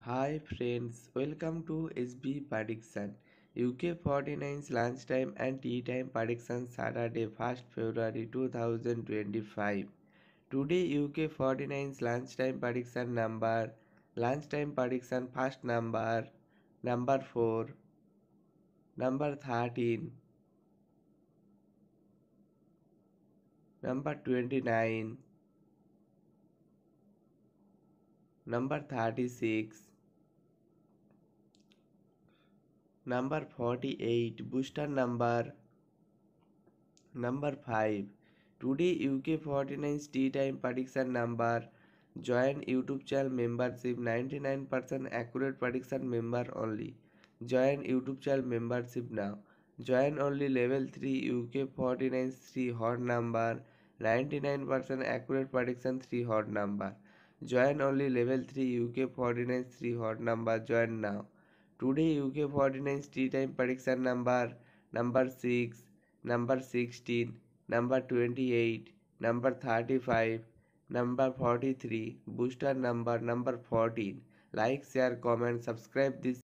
Hi friends, welcome to SB Prediction. UK 49's lunchtime and tea time prediction Saturday 1st February 2025. Today UK 49's lunchtime prediction first number 4, number 13, number 29, number 36, number 48, booster number 5. Today UK 49's tea time prediction number. Join YouTube channel membership 99% accurate prediction member only. Join YouTube channel membership now. Join only level 3 UK 49's 3 hot number. 99% accurate prediction 3 hot number. Join only level 3 UK 49's 3 hot number. Join now. Today UK 49's tea time prediction number 6, number 16, number 28, number 35, number 43, booster number 14. Like, share, comment, subscribe this